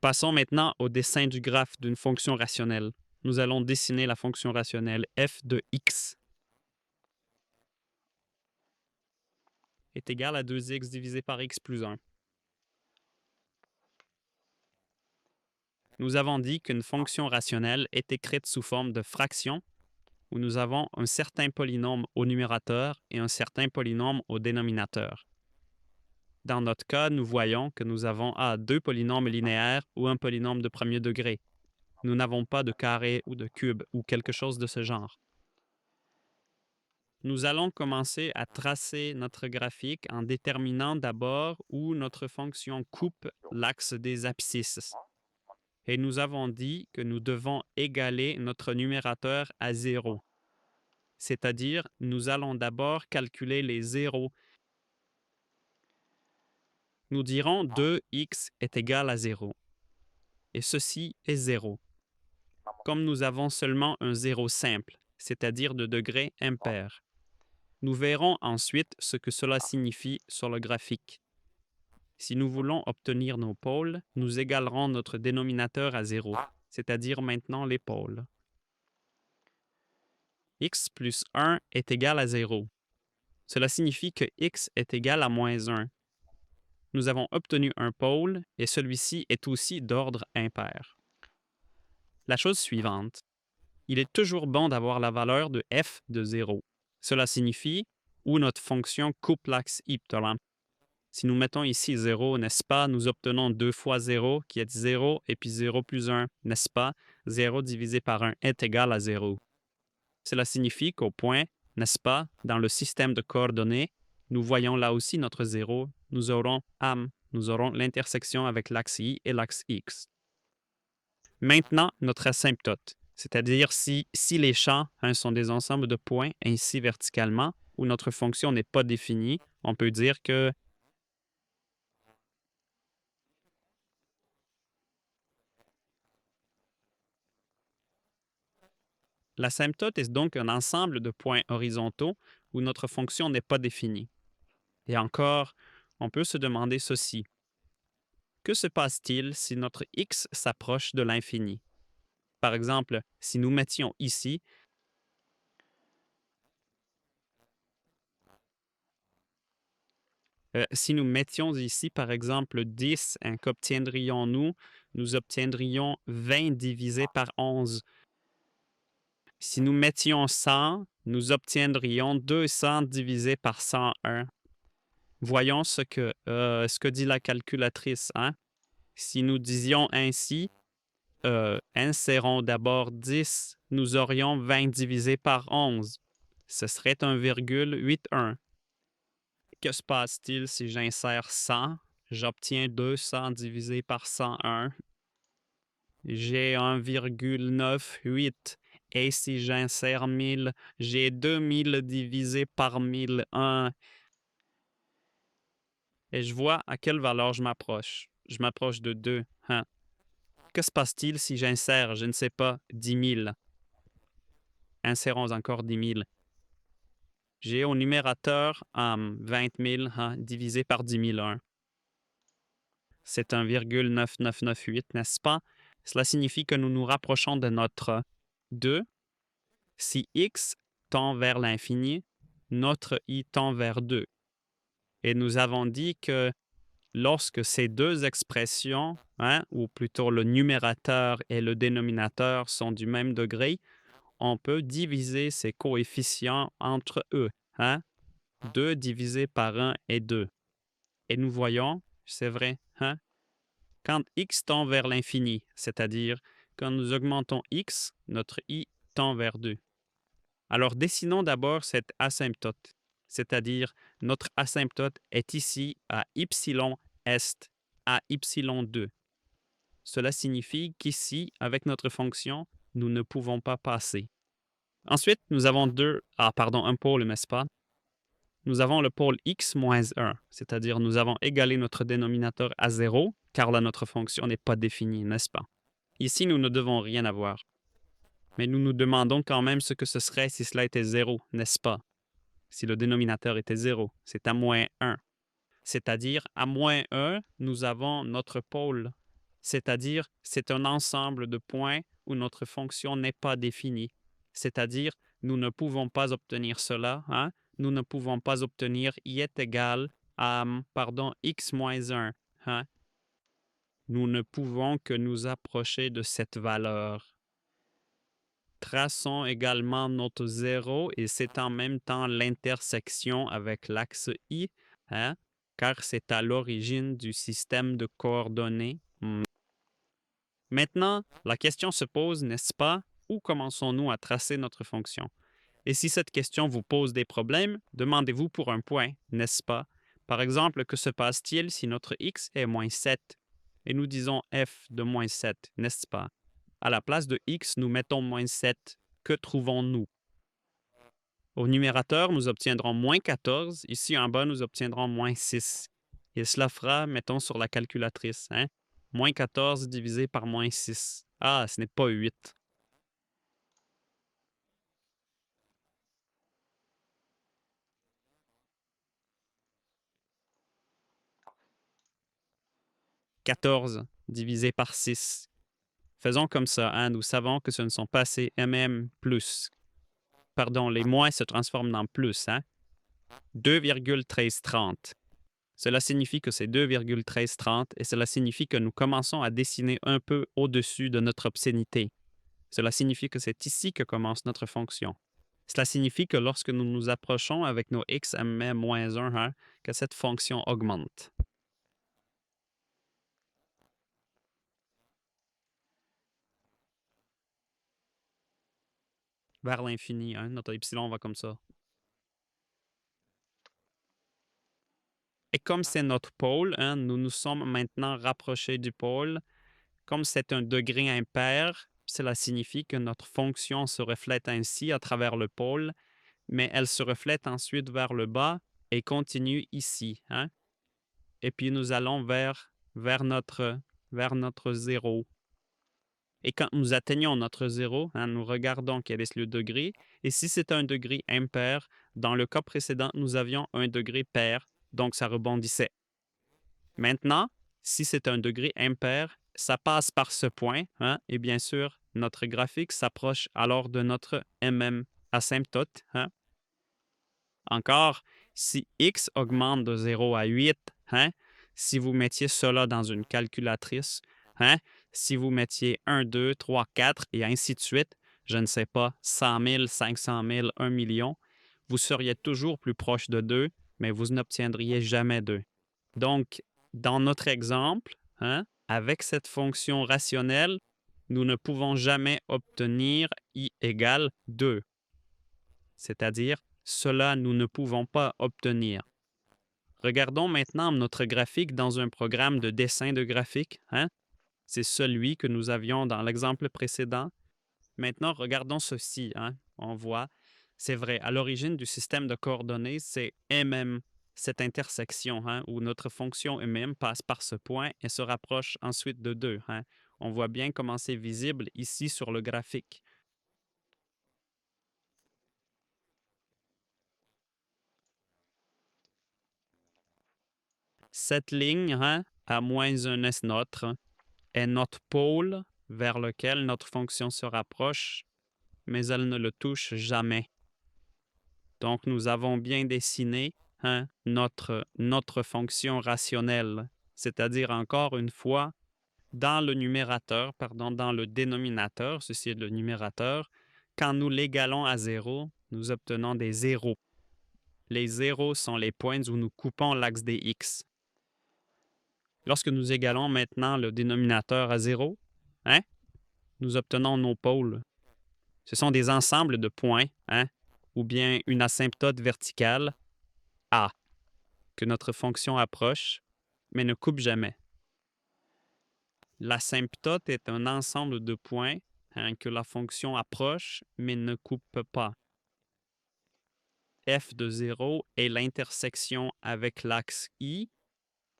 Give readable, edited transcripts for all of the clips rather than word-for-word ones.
Passons maintenant au dessin du graphe d'une fonction rationnelle. Nous allons dessiner la fonction rationnelle f de x est égal à 2x divisé par x plus 1. Nous avons dit qu'une fonction rationnelle est écrite sous forme de fraction où nous avons un certain polynôme au numérateur et un certain polynôme au dénominateur. Dans notre cas, nous voyons que nous avons deux polynômes linéaires ou un polynôme de premier degré. Nous n'avons pas de carré ou de cube ou quelque chose de ce genre. Nous allons commencer à tracer notre graphique en déterminant d'abord où notre fonction coupe l'axe des abscisses. Et nous avons dit que nous devons égaler notre numérateur à 0. C'est-à-dire, nous allons d'abord calculer les zéros. Nous dirons 2x est égal à 0. Et ceci est 0. Comme nous avons seulement un 0 simple, c'est-à-dire de degré impair. Nous verrons ensuite ce que cela signifie sur le graphique. Si nous voulons obtenir nos pôles, nous égalerons notre dénominateur à 0, c'est-à-dire maintenant les pôles. X plus 1 est égal à 0. Cela signifie que x est égal à moins 1. Nous avons obtenu un pôle et celui-ci est aussi d'ordre impair. La chose suivante, il est toujours bon d'avoir la valeur de f de 0. Cela signifie où notre fonction coupe l'axe y. Si nous mettons ici 0, n'est-ce pas, nous obtenons 2 fois 0 qui est 0 et puis 0 plus 1, n'est-ce pas, 0 divisé par 1 est égal à 0. Cela signifie qu'au point, n'est-ce pas, dans le système de coordonnées, nous voyons là aussi notre 0, nous aurons l'intersection avec l'axe y et l'axe x. Maintenant, notre asymptote, c'est-à-dire si les champs sont des ensembles de points ainsi verticalement, où notre fonction n'est pas définie, on peut dire que l'asymptote est donc un ensemble de points horizontaux où notre fonction n'est pas définie. Et encore, on peut se demander ceci. Que se passe-t-il si notre x s'approche de l'infini? Par exemple, si nous mettions ici par exemple, 10, qu'obtiendrions-nous? Nous obtiendrions 20 divisé par 11. Si nous mettions 100, nous obtiendrions 200 divisé par 101. Voyons ce que dit la calculatrice. Si nous disions ainsi, insérons d'abord 10, nous aurions 20 divisé par 11. Ce serait 1,81. Que se passe-t-il si j'insère 100? J'obtiens 200 divisé par 101. J'ai 1,98. Et si j'insère 1000, j'ai 2000 divisé par 1001. Et je vois à quelle valeur je m'approche. Je m'approche de 2. Que se passe-t-il si j'insère, je ne sais pas, 10 000? Insérons encore 10 000. J'ai au numérateur 20 000 divisé par 10 001. C'est 1,9998, n'est-ce pas? Cela signifie que nous nous rapprochons de notre 2. Si x tend vers l'infini, notre y tend vers 2. Et nous avons dit que lorsque ces deux expressions, ou plutôt le numérateur et le dénominateur sont du même degré, on peut diviser ces coefficients entre eux. 2 divisé par 1 est 2. Et nous voyons, c'est vrai, quand x tend vers l'infini, c'est-à-dire quand nous augmentons x, notre y tend vers 2. Alors dessinons d'abord cette asymptote, c'est-à-dire notre asymptote est ici à y est à y2. Cela signifie qu'ici, avec notre fonction, nous ne pouvons pas passer. Ensuite, nous avons un pôle, n'est-ce pas? Nous avons le pôle x moins 1, c'est-à-dire nous avons égalé notre dénominateur à 0, car là notre fonction n'est pas définie, n'est-ce pas? Ici, nous ne devons rien avoir. Mais nous nous demandons quand même ce que ce serait si cela était 0, n'est-ce pas? Si le dénominateur était 0, c'est à moins 1. C'est-à-dire, à moins 1, nous avons notre pôle. C'est-à-dire, c'est un ensemble de points où notre fonction n'est pas définie. C'est-à-dire, nous ne pouvons pas obtenir cela, hein? Nous ne pouvons pas obtenir y est égal à, x moins 1. Hein? Nous ne pouvons que nous approcher de cette valeur. Traçons également notre 0 et c'est en même temps l'intersection avec l'axe I, hein? Car c'est à l'origine du système de coordonnées. Maintenant, la question se pose, n'est-ce pas, où commençons-nous à tracer notre fonction? Et si cette question vous pose des problèmes, demandez-vous pour un point, n'est-ce pas? Par exemple, que se passe-t-il si notre x est moins 7 et nous disons f de moins 7, n'est-ce pas? À la place de x, nous mettons moins 7. Que trouvons-nous? Au numérateur, nous obtiendrons moins 14. Ici en bas, nous obtiendrons moins 6. Et cela fera, mettons sur la calculatrice, hein? Moins 14 divisé par moins 6. Ah, ce n'est pas 8. 14 divisé par 6. Faisons comme ça, hein? Nous savons que ce ne sont pas ces plus. Pardon, les moins se transforment en plus, hein? 2,1330. Cela signifie que c'est 2,1330 et cela signifie que nous commençons à dessiner un peu au-dessus de notre obscénité. Cela signifie que c'est ici que commence notre fonction. Cela signifie que lorsque nous nous approchons avec nos x moins 1, hein, que cette fonction augmente. Vers l'infini, hein, notre epsilon va comme ça. Et comme c'est notre pôle, hein, nous nous sommes maintenant rapprochés du pôle. Comme c'est un degré impair, cela signifie que notre fonction se reflète ainsi à travers le pôle, mais elle se reflète ensuite vers le bas et continue ici. Hein? Et puis nous allons vers notre 0. Et quand nous atteignons notre 0, hein, nous regardons quel est le degré. Et si c'est un degré impair, dans le cas précédent, nous avions un degré pair, donc ça rebondissait. Maintenant, si c'est un degré impair, ça passe par ce point, hein, et bien sûr, notre graphique s'approche alors de notre asymptote. Hein. Encore, si x augmente de 0 à 8, hein, si vous mettiez cela dans une calculatrice, hein, si vous mettiez 1, 2, 3, 4 et ainsi de suite, je ne sais pas, 100 000, 500 000, 1 million, vous seriez toujours plus proche de 2, mais vous n'obtiendriez jamais 2. Donc, dans notre exemple, hein, avec cette fonction rationnelle, nous ne pouvons jamais obtenir i égale 2. C'est-à-dire, cela nous ne pouvons pas obtenir. Regardons maintenant notre graphique dans un programme de dessin de graphique. Hein? C'est celui que nous avions dans l'exemple précédent. Maintenant, regardons ceci. Hein? On voit, c'est vrai, à l'origine du système de coordonnées, c'est cette intersection, hein, où notre fonction passe par ce point et se rapproche ensuite de 2. Hein? On voit bien comment c'est visible ici sur le graphique. Cette ligne, hein, à moins 1 S notre, est notre pôle vers lequel notre fonction se rapproche, mais elle ne le touche jamais. Donc, nous avons bien dessiné, hein, notre fonction rationnelle, c'est-à-dire encore une fois, dans le dénominateur, ceci est le numérateur, quand nous l'égalons à 0, nous obtenons des zéros. Les zéros sont les points où nous coupons l'axe des x. Lorsque nous égalons maintenant le dénominateur à 0, hein, nous obtenons nos pôles. Ce sont des ensembles de points, hein, ou bien une asymptote verticale, A, que notre fonction approche, mais ne coupe jamais. L'asymptote est un ensemble de points, hein, que la fonction approche, mais ne coupe pas. F de 0 est l'intersection avec l'axe I,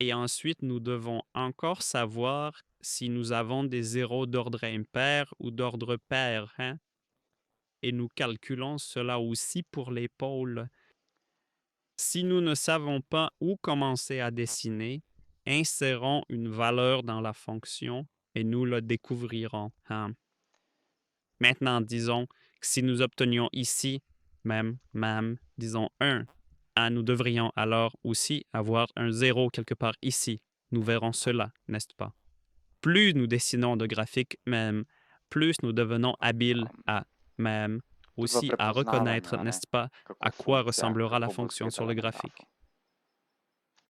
et ensuite nous devons encore savoir si nous avons des zéros d'ordre impair ou d'ordre pair. Hein? Et nous calculons cela aussi pour les pôles. Si nous ne savons pas où commencer à dessiner, insérons une valeur dans la fonction et nous le découvrirons. Hein. Maintenant, disons que si nous obtenions ici, même, disons 1, nous devrions alors aussi avoir un 0 quelque part ici. Nous verrons cela, n'est-ce pas? Plus nous dessinons de graphiques même, plus nous devenons habiles à même Tutto aussi à prepoznałem, reconnaître, a ne? n'est-ce pas, Какую à quoi функцию, ressemblera la какой будет fonction sur le следовать графу. graphique.